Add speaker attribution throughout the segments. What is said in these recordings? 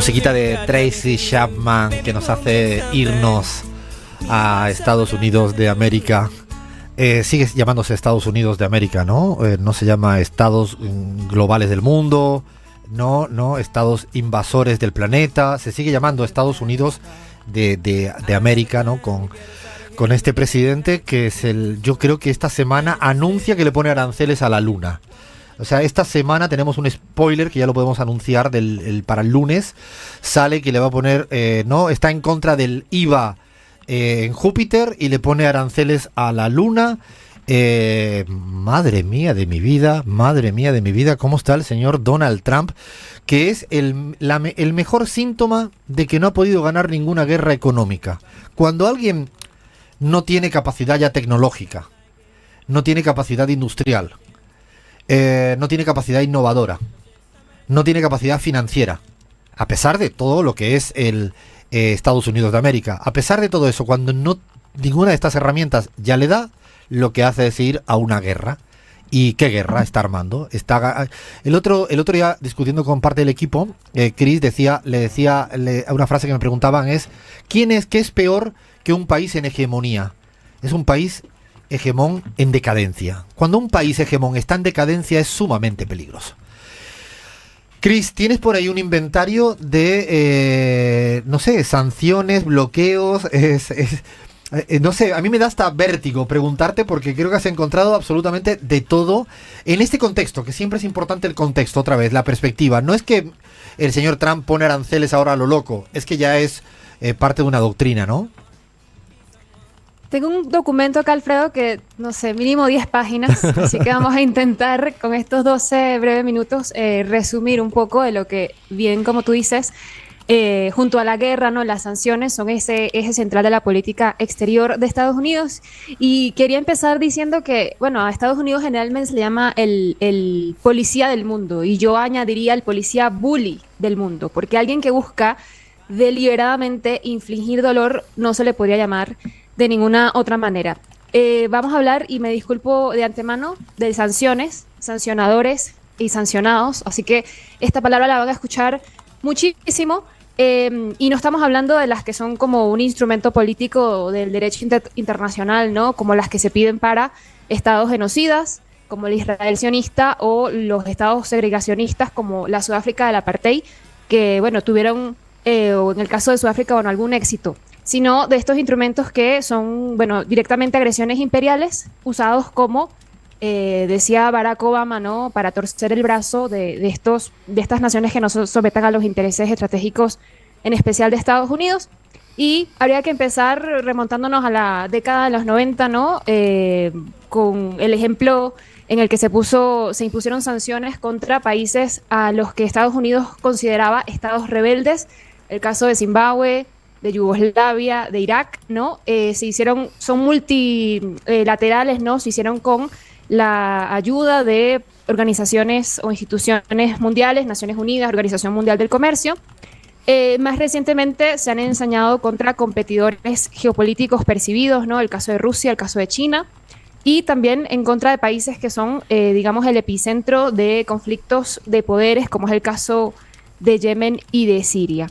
Speaker 1: musiquita de Tracy Chapman que nos hace irnos a Estados Unidos de América. Sigue llamándose Estados Unidos de América, ¿no? No se llama Estados globales del mundo, no, Estados invasores del planeta. Se sigue llamando Estados Unidos de América, ¿no? Con este presidente que es yo creo que esta semana anuncia que le pone aranceles a la luna. O sea, esta semana tenemos un spoiler que ya lo podemos anunciar para el lunes. Sale que le va a poner, está en contra del IVA en Júpiter y le pone aranceles a la luna. Madre mía de mi vida, cómo está el señor Donald Trump, que es el mejor síntoma de que no ha podido ganar ninguna guerra económica. Cuando alguien no tiene capacidad ya tecnológica, no tiene capacidad industrial, no tiene capacidad innovadora, no tiene capacidad financiera, a pesar de todo lo que es el Estados Unidos de América, a pesar de todo eso, cuando ninguna de estas herramientas ya le da, lo que hace es ir a una guerra. ¿Y qué guerra está armando? El otro día, discutiendo con parte del equipo, Chris le decía una frase que me preguntaban es: ¿qué es peor que un país en hegemonía? Es un país hegemón en decadencia. Cuando un país hegemón está en decadencia es sumamente peligroso. Chris, ¿tienes por ahí un inventario de, sanciones, bloqueos? No sé, a mí me da hasta vértigo preguntarte porque creo que has encontrado absolutamente de todo en este contexto, que siempre es importante el contexto, otra vez, la perspectiva. No es que el señor Trump pone aranceles ahora a lo loco, es que ya es parte de una doctrina, ¿no?
Speaker 2: Tengo un documento acá, Alfredo, que, no sé, mínimo 10 páginas, así que vamos a intentar con estos 12 breves minutos resumir un poco de lo que, bien como tú dices, junto a la guerra, ¿no? Las sanciones son ese eje central de la política exterior de Estados Unidos. Y quería empezar diciendo que, bueno, a Estados Unidos generalmente se le llama el policía del mundo, y yo añadiría el policía bully del mundo, porque alguien que busca deliberadamente infligir dolor no se le podría llamar de ninguna otra manera. Vamos a hablar, y me disculpo de antemano, de sanciones, sancionadores y sancionados, así que esta palabra la van a escuchar muchísimo, y no estamos hablando de las que son como un instrumento político del derecho internacional, ¿no? Como las que se piden para estados genocidas, como el Israel sionista, o los estados segregacionistas, como la Sudáfrica del apartheid, que, bueno, tuvieron, o en el caso de Sudáfrica, bueno, algún éxito, sino de estos instrumentos que son, bueno, directamente agresiones imperiales, usados como, decía Barack Obama, ¿no?, para torcer el brazo de estas naciones que no sometan a los intereses estratégicos, en especial de Estados Unidos. Y habría que empezar remontándonos a la década de los 90, ¿no?, con el ejemplo en el que se impusieron sanciones contra países a los que Estados Unidos consideraba estados rebeldes, el caso de Zimbabue, de Yugoslavia, de Irak, ¿no? Son multilaterales, ¿no? Se hicieron con la ayuda de organizaciones o instituciones mundiales, Naciones Unidas, Organización Mundial del Comercio. Más recientemente se han ensañado contra competidores geopolíticos percibidos, ¿no? El caso de Rusia, el caso de China, y también en contra de países que son, digamos, el epicentro de conflictos de poderes, como es el caso de Yemen y de Siria.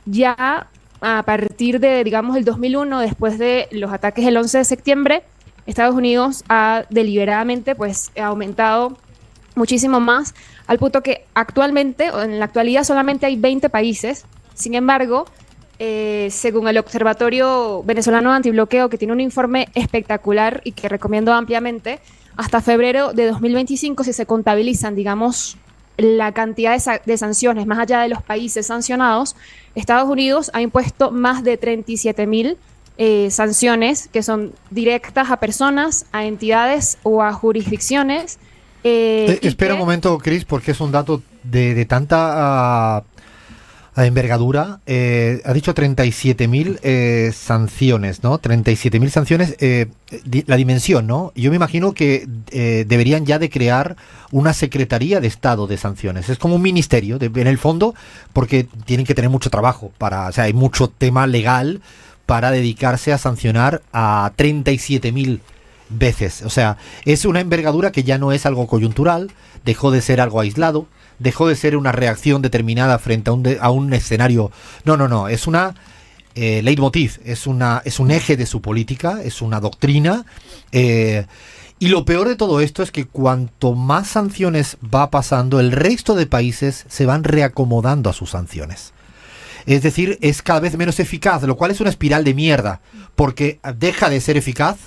Speaker 2: Ya a partir de, digamos, el 2001, después de los ataques del 11 de septiembre, Estados Unidos ha deliberadamente, pues, aumentado muchísimo más, al punto que actualmente, o en la actualidad, solamente hay 20 países. Sin embargo, según el Observatorio Venezolano de Antibloqueo, que tiene un informe espectacular y que recomiendo ampliamente, hasta febrero de 2025, si se contabilizan, digamos, la cantidad de sanciones más allá de los países sancionados, Estados Unidos ha impuesto más de 37,000 sanciones que son directas a personas, a entidades o a jurisdicciones.
Speaker 1: Espera un momento, Chris, porque es un dato de tanta envergadura. Ha dicho 37,000 sanciones, ¿no? 37,000 sanciones, la dimensión, ¿no? Yo me imagino que deberían ya de crear una Secretaría de Estado de Sanciones. Es como un ministerio, en el fondo, porque tienen que tener mucho trabajo o sea, hay mucho tema legal para dedicarse a sancionar a 37,000 veces. O sea, es una envergadura que ya no es algo coyuntural, dejó de ser algo aislado, dejó de ser una reacción determinada frente a un escenario. No, es una leitmotiv, es un eje de su política, es una doctrina. Y lo peor de todo esto es que cuanto más sanciones va pasando, el resto de países se van reacomodando a sus sanciones. Es decir, es cada vez menos eficaz, lo cual es una espiral de mierda, porque deja de ser eficaz,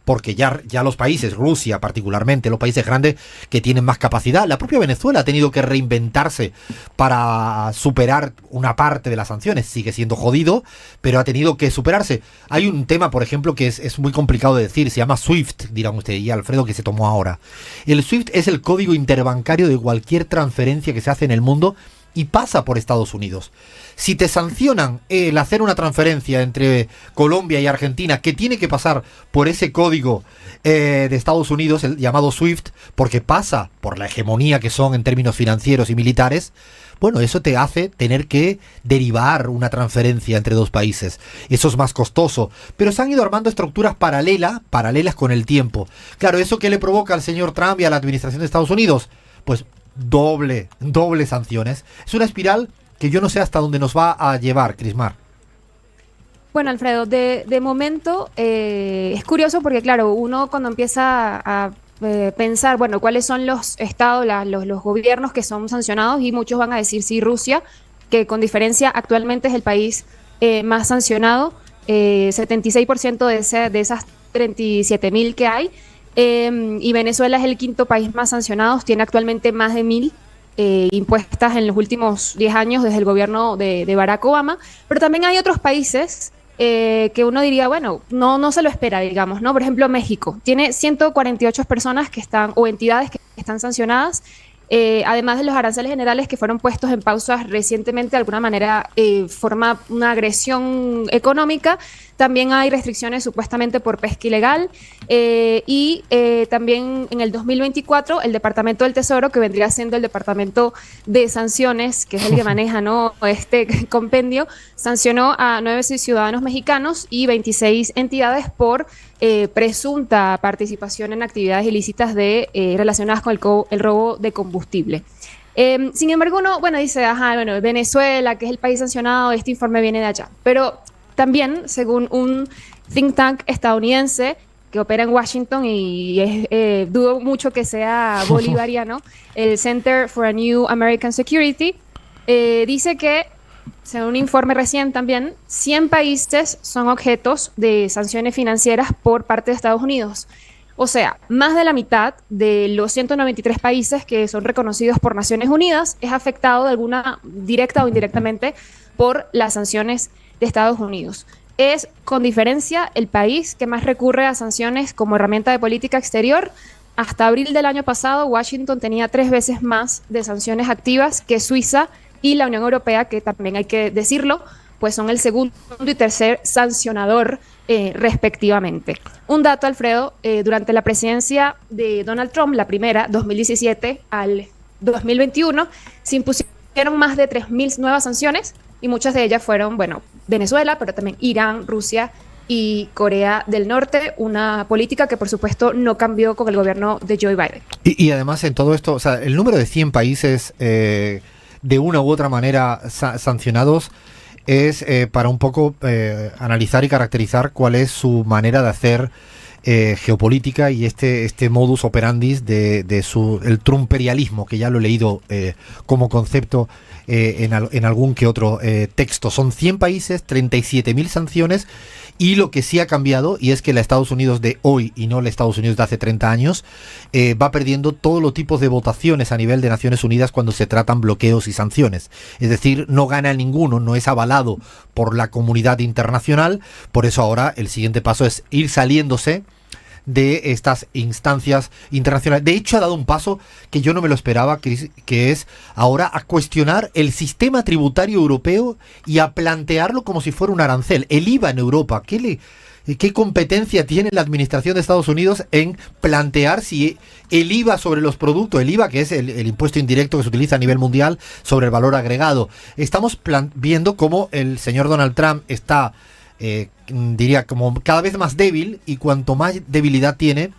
Speaker 1: porque ya los países, Rusia particularmente, los países grandes que tienen más capacidad, la propia Venezuela ha tenido que reinventarse para superar una parte de las sanciones, sigue siendo jodido, pero ha tenido que superarse. Hay un tema, por ejemplo, que es muy complicado de decir, se llama SWIFT, dirán ustedes, y Alfredo, que se tomó ahora. El SWIFT es el código interbancario de cualquier transferencia que se hace en el mundo y pasa por Estados Unidos. Si te sancionan el hacer una transferencia entre Colombia y Argentina que tiene que pasar por ese código de Estados Unidos, el llamado SWIFT, porque pasa por la hegemonía que son en términos financieros y militares, bueno, eso te hace tener que derivar una transferencia entre dos países. Eso es más costoso. Pero se han ido armando estructuras paralelas con el tiempo. Claro, ¿eso qué le provoca al señor Trump y a la administración de Estados Unidos? Pues doble sanciones. Es una espiral que yo no sé hasta dónde nos va a llevar, Crismar.
Speaker 2: Bueno, Alfredo, de momento es curioso porque, claro, uno cuando empieza a pensar, bueno, cuáles son los estados, los gobiernos que son sancionados, y muchos van a decir, sí, Rusia, que con diferencia actualmente es el país más sancionado, 76% de esas 37.000 que hay, y Venezuela es el quinto país más sancionado, tiene actualmente más de 1.000 impuestas en los últimos 10 años desde el gobierno de Barack Obama, pero también hay otros países que uno diría, bueno, no se lo espera, digamos, ¿no? Por ejemplo, México tiene 148 personas que están, o entidades que están sancionadas, además de los aranceles generales que fueron puestos en pausa recientemente, de alguna manera forma una agresión económica. También hay restricciones supuestamente por pesca ilegal, y también en el 2024 el Departamento del Tesoro, que vendría siendo el Departamento de Sanciones, que es el que maneja, ¿no?, este compendio, sancionó a 9 ciudadanos mexicanos y 26 entidades por presunta participación en actividades ilícitas relacionadas con el robo de combustible. Sin embargo, uno, bueno, dice, Venezuela, que es el país sancionado, este informe viene de allá. Pero también, según un think tank estadounidense que opera en Washington, y dudo mucho que sea bolivariano, el Center for a New American Security, dice que, según un informe recién también, 100 países son objetos de sanciones financieras por parte de Estados Unidos. O sea, más de la mitad de los 193 países que son reconocidos por Naciones Unidas es afectado de alguna directa o indirectamente por las sanciones de Estados Unidos. Es, con diferencia, el país que más recurre a sanciones como herramienta de política exterior. Hasta abril del año pasado, Washington tenía 3 veces más de sanciones activas que Suiza y la Unión Europea, que también hay que decirlo, pues son el segundo y tercer sancionador respectivamente. Un dato, Alfredo, durante la presidencia de Donald Trump, la primera, 2017 al 2021, se impusieron más de 3.000 nuevas sanciones, y muchas de ellas fueron, bueno, Venezuela, pero también Irán, Rusia y Corea del Norte, una política que por supuesto no cambió con el gobierno de Joe Biden.
Speaker 1: Y además en todo esto, o sea, el número de 100 países de una u otra manera sancionados es para un poco analizar y caracterizar cuál es su manera de hacer geopolítica, y este modus operandi el trumperialismo, que ya lo he leído como concepto en algún que otro texto. Son 100 países, 37.000 sanciones, y lo que sí ha cambiado, y es que la Estados Unidos de hoy y no la Estados Unidos de hace 30 años, va perdiendo todos los tipos de votaciones a nivel de Naciones Unidas cuando se tratan bloqueos y sanciones. Es decir, no gana ninguno, no es avalado por la comunidad internacional. Por eso ahora el siguiente paso es ir saliéndose de estas instancias internacionales. De hecho, ha dado un paso que yo no me lo esperaba, que es ahora a cuestionar el sistema tributario europeo y a plantearlo como si fuera un arancel. El IVA en Europa, ¿qué competencia tiene la administración de Estados Unidos en plantear si el IVA sobre los productos, el IVA, que es el impuesto indirecto que se utiliza a nivel mundial sobre el valor agregado? Estamos viendo cómo el señor Donald Trump está diría como cada vez más débil, y cuanto más debilidad tiene,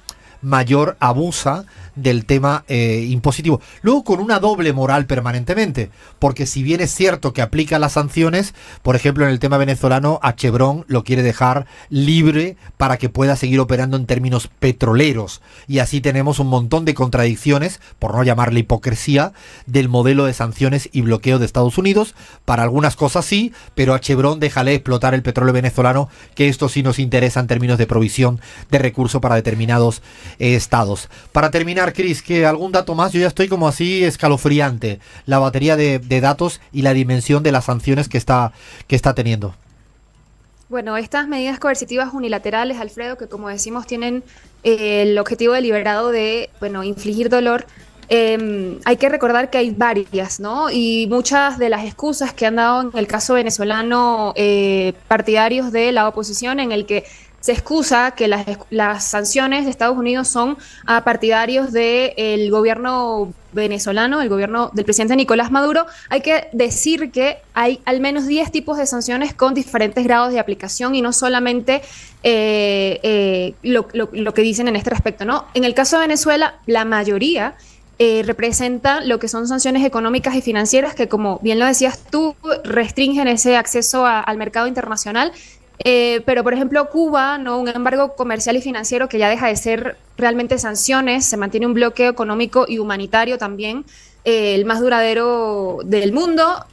Speaker 1: mayor abusa del tema impositivo. Luego con una doble moral permanentemente, porque si bien es cierto que aplica las sanciones, por ejemplo en el tema venezolano a Chevron lo quiere dejar libre para que pueda seguir operando en términos petroleros, y así tenemos un montón de contradicciones, por no llamarle hipocresía, del modelo de sanciones y bloqueo de Estados Unidos. Para algunas cosas sí, pero a Chevron déjale explotar el petróleo venezolano, que esto sí nos interesa en términos de provisión de recursos para determinados estados. Para terminar, Cris, que algún dato más, yo ya estoy como así escalofriante, la batería de datos y la dimensión de las sanciones que está teniendo.
Speaker 2: Bueno, estas medidas coercitivas unilaterales, Alfredo, que como decimos tienen el objetivo deliberado de, bueno, infligir dolor, hay que recordar que hay varias, ¿no? Y muchas de las excusas que han dado en el caso venezolano partidarios de la oposición, en el que se excusa que las sanciones de Estados Unidos son a partidarios del gobierno venezolano, el gobierno del presidente Nicolás Maduro. Hay que decir que hay al menos 10 tipos de sanciones con diferentes grados de aplicación y no solamente lo que dicen en este respecto, ¿no? En el caso de Venezuela, la mayoría representa lo que son sanciones económicas y financieras que, como bien lo decías tú, restringen ese acceso al mercado internacional. Pero, por ejemplo, Cuba, ¿no? Un embargo comercial y financiero que ya deja de ser realmente sanciones, se mantiene un bloqueo económico y humanitario también, el más duradero del mundo.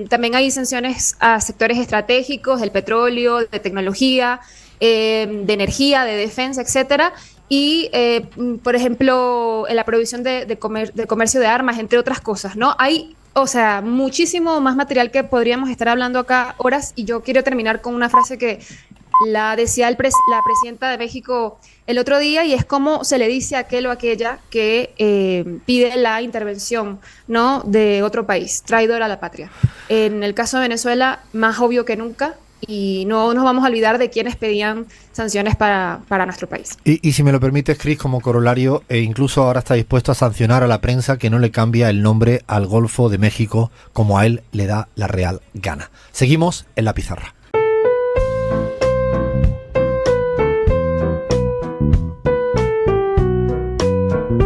Speaker 2: También hay sanciones a sectores estratégicos, del petróleo, de tecnología, de energía, de defensa, etcétera. Y, por ejemplo, en la prohibición de comercio de armas, entre otras cosas, ¿no? Hay, o sea, muchísimo más material que podríamos estar hablando acá horas, y yo quiero terminar con una frase que la decía la presidenta de México el otro día, y es cómo se le dice a aquel o aquella que pide la intervención, ¿no?, de otro país, traidor a la patria. En el caso de Venezuela, más obvio que nunca, y no nos vamos a olvidar de quienes pedían sanciones para nuestro país.
Speaker 1: Y si me lo permites, Cris, como corolario, incluso ahora está dispuesto a sancionar a la prensa que no le cambia el nombre al Golfo de México como a él le da la real gana. Seguimos en la pizarra.